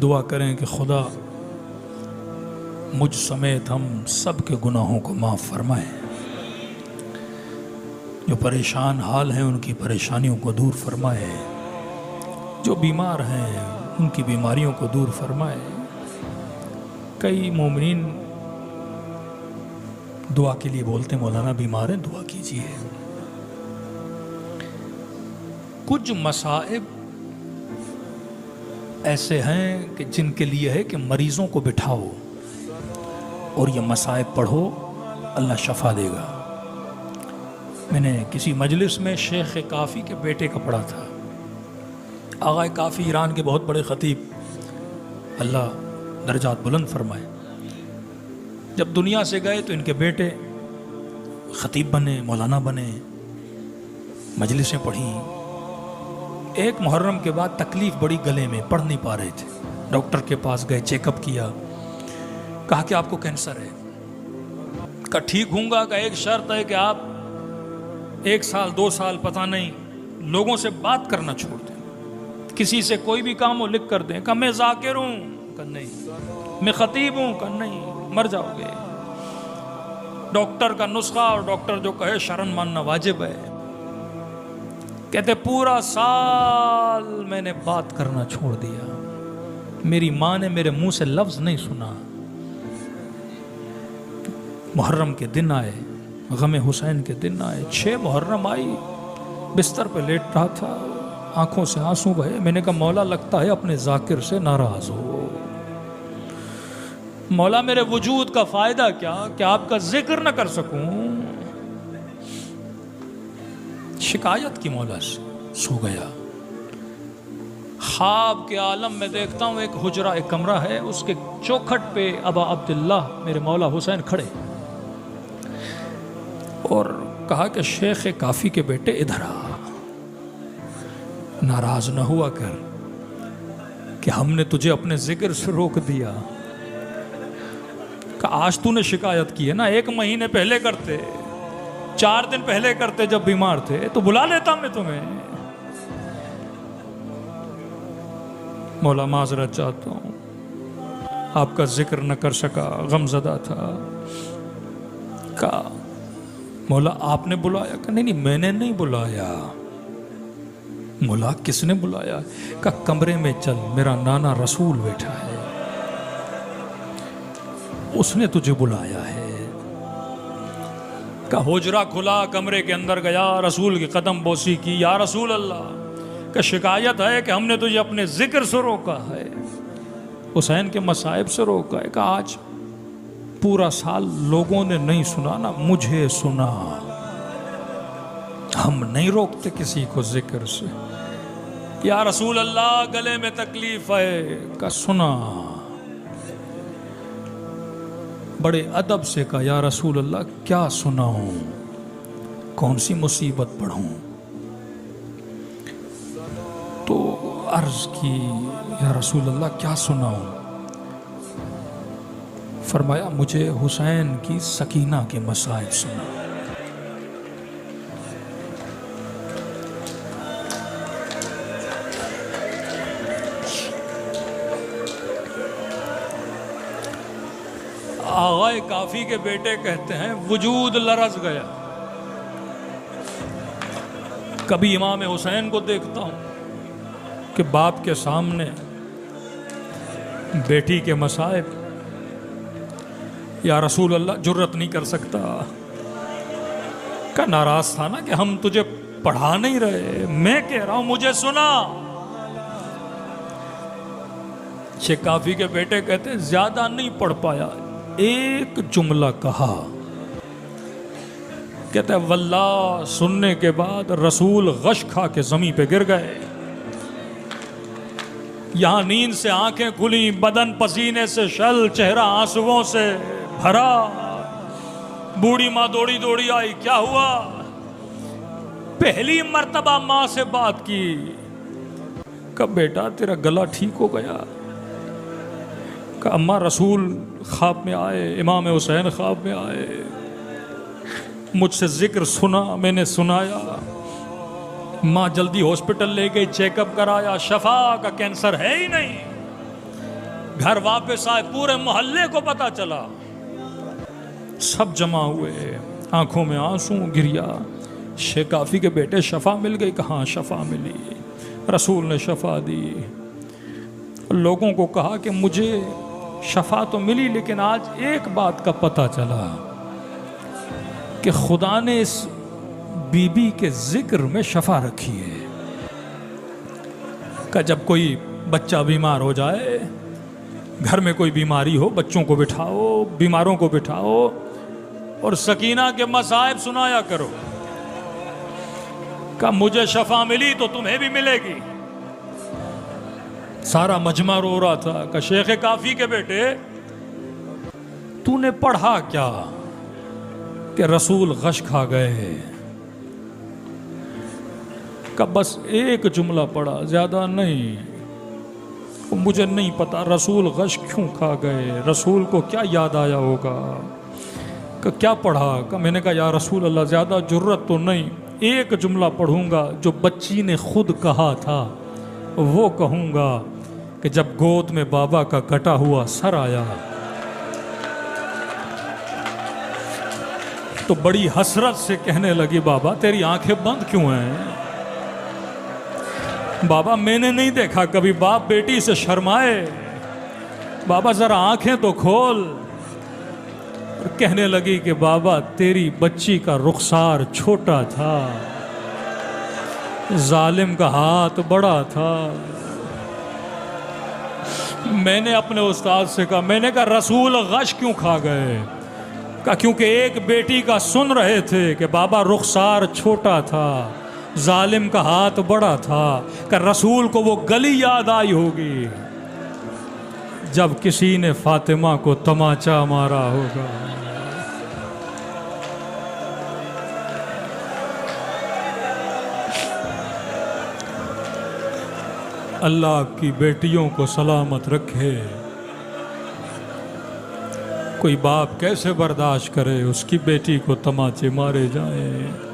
دعا کریں کہ خدا مجھ سمیت ہم سب کے گناہوں کو معاف فرمائے، جو پریشان حال ہیں ان کی پریشانیوں کو دور فرمائے، جو بیمار ہیں ان کی بیماریوں کو دور فرمائے۔ کئی مومنین دعا کے لیے بولتے ہیں مولانا بیمار ہیں دعا کیجیے۔ کچھ مصائب ایسے ہیں کہ جن کے لیے ہے کہ مریضوں کو بٹھاؤ اور یہ مصائب پڑھو، اللہ شفا دے گا۔ میں نے کسی مجلس میں شیخ کافی کے بیٹے کا پڑھا تھا۔ آغا کافی ایران کے بہت بڑے خطیب، اللہ درجات بلند فرمائے، جب دنیا سے گئے تو ان کے بیٹے خطیب بنے، مولانا بنے، مجلسیں پڑھیں۔ ایک محرم کے بعد تکلیف بڑی گلے میں، پڑھ نہیں پا رہے تھے، ڈاکٹر کے پاس گئے، چیک اپ کیا، کہا کہ آپ کو کینسر ہے۔ کہا ٹھیک ہوں گا، کہ ایک شرط ہے کہ آپ 1 سال 2 سال پتہ نہیں لوگوں سے بات کرنا چھوڑ دیں، کسی سے کوئی بھی کام ہو لکھ کر دیں۔ کہا میں ذاکر ہوں، کہا نہیں، میں خطیب ہوں، کہا نہیں، مر جاؤ گے۔ ڈاکٹر کا نسخہ، اور ڈاکٹر جو کہے شرن ماننا واجب ہے۔ کہتے پورا سال میں نے بات کرنا چھوڑ دیا، میری ماں نے میرے منہ سے لفظ نہیں سنا۔ محرم کے دن آئے، غم حسین کے دن آئے، 6 محرم آئی، بستر پہ لیٹ رہا تھا، آنکھوں سے آنسو بہے۔ میں نے کہا مولا لگتا ہے اپنے ذاکر سے ناراض ہو، مولا میرے وجود کا فائدہ کیا کہ آپ کا ذکر نہ کر سکوں؟ شکایت کی مولا سے، سو گیا۔ خواب کے عالم میں دیکھتا ہوں ایک حجرہ، ایک کمرہ ہے، اس کے چوکھٹ پہ ابا عبداللہ میرے مولا حسین کھڑے، اور کہا کہ شیخ کافی کے بیٹے ادھر آ، ناراض نہ ہوا کر کہ ہم نے تجھے اپنے ذکر سے روک دیا۔ کہ آج تو نے شکایت کی ہے نا، 1 مہینے پہلے کرتے، 4 دن پہلے کرتے جب بیمار تھے تو بلا لیتا میں تمہیں۔ مولا معذرت چاہتا ہوں، آپ کا ذکر نہ کر سکا، غم زدہ تھا۔ کہا مولا آپ نے بلایا؟ کہ نہیں نہیں، میں نے نہیں بلایا۔ مولا کس نے بلایا؟ کہ کمرے میں چل، میرا نانا رسول بیٹھا ہے، اس نے تجھے بلایا ہے۔ کہ حجرہ کھلا، کمرے کے اندر گیا، رسول کی قدم بوسی کی، یا رسول اللہ، کہ شکایت ہے کہ ہم نے تجھے اپنے ذکر سے روکا ہے، حسین کے مصائب سے روکا ہے۔ کہ آج پورا سال لوگوں نے نہیں سنا نا، مجھے سنا، ہم نہیں روکتے کسی کو ذکر سے۔ یا رسول اللہ گلے میں تکلیف ہے، کہ سنا۔ بڑے ادب سے کہا یا رسول اللہ کیا سناؤں، کون سی مصیبت پڑھوں؟ تو عرض کی یا رسول اللہ کیا سناؤں؟ فرمایا مجھے حسین کی سکینہ کے مصائب سنا۔ آغا کافی کے بیٹے کہتے ہیں وجود لرز گیا، کبھی امام حسین کو دیکھتا ہوں کہ باپ کے سامنے بیٹی کے مصائب، یا رسول اللہ جرت نہیں کر سکتا۔ کا ناراض تھا نا کہ ہم تجھے پڑھا نہیں رہے، میں کہہ رہا ہوں مجھے سنا۔ شیخ کافی کے بیٹے کہتے ہیں زیادہ نہیں پڑھ پایا، ایک جملہ کہا، کہتا ہے واللہ سننے کے بعد رسول غش کھا کے زمین پہ گر گئے۔ یہاں نیند سے آنکھیں کھلی، بدن پسینے سے شل، چہرہ آنسوؤں سے بھرا۔ بوڑھی ماں دوڑی دوڑی آئی، کیا ہوا؟ پہلی مرتبہ ماں سے بات کی، کب بیٹا تیرا گلا ٹھیک ہو گیا؟ کہ اماں رسول خواب میں آئے، امام حسین خواب میں آئے، مجھ سے ذکر سنا، میں نے سنایا۔ ماں جلدی ہاسپٹل لے گئی، چیک اپ کرایا، شفا کا کینسر ہے ہی نہیں۔ گھر واپس آئے، پورے محلے کو پتا چلا، سب جمع ہوئے، آنکھوں میں آنسو گریا، شیخ کافی کے بیٹے شفا مل گئی، کہاں شفا ملی، رسول نے شفا دی۔ لوگوں کو کہا کہ مجھے شفا تو ملی لیکن آج ایک بات کا پتہ چلا کہ خدا نے اس بی بی کے ذکر میں شفا رکھی ہے، کہ جب کوئی بچہ بیمار ہو جائے، گھر میں کوئی بیماری ہو، بچوں کو بٹھاؤ، بیماروں کو بٹھاؤ اور سکینہ کے مصائب سنایا کرو، کہ مجھے شفا ملی تو تمہیں بھی ملے گی۔ سارا مجمع رو رہا تھا کہ شیخ کافی کے بیٹے تو نے پڑھا کیا کہ رسول غش کھا گئے؟ کہ بس ایک جملہ پڑھا، زیادہ نہیں، مجھے نہیں پتا رسول غش کیوں کھا گئے، رسول کو کیا یاد آیا ہوگا، کہ کیا پڑھا؟ کہ میں نے کہا یا رسول اللہ زیادہ جرت تو نہیں، ایک جملہ پڑھوں گا جو بچی نے خود کہا تھا، وہ کہوں گا کہ جب گود میں بابا کا کٹا ہوا سر آیا تو بڑی حسرت سے کہنے لگی بابا تیری آنکھیں بند کیوں ہیں؟ بابا میں نے نہیں دیکھا کبھی باپ بیٹی سے شرمائے، بابا ذرا آنکھیں تو کھول۔ اور کہنے لگی کہ بابا تیری بچی کا رخسار چھوٹا تھا، ظالم کا ہاتھ بڑا تھا۔ میں نے اپنے استاد سے کہا، میں نے کہا رسول غش کیوں کھا گئے؟ کہا کیونکہ ایک بیٹی کا سن رہے تھے کہ بابا رخسار چھوٹا تھا، ظالم کا ہاتھ بڑا تھا، کہ رسول کو وہ گلی یاد آئی ہوگی جب کسی نے فاطمہ کو تماچا مارا ہوگا۔ اللہ آپ کی بیٹیوں کو سلامت رکھے۔ کوئی باپ کیسے برداشت کرے اس کی بیٹی کو تماچے مارے جائیں۔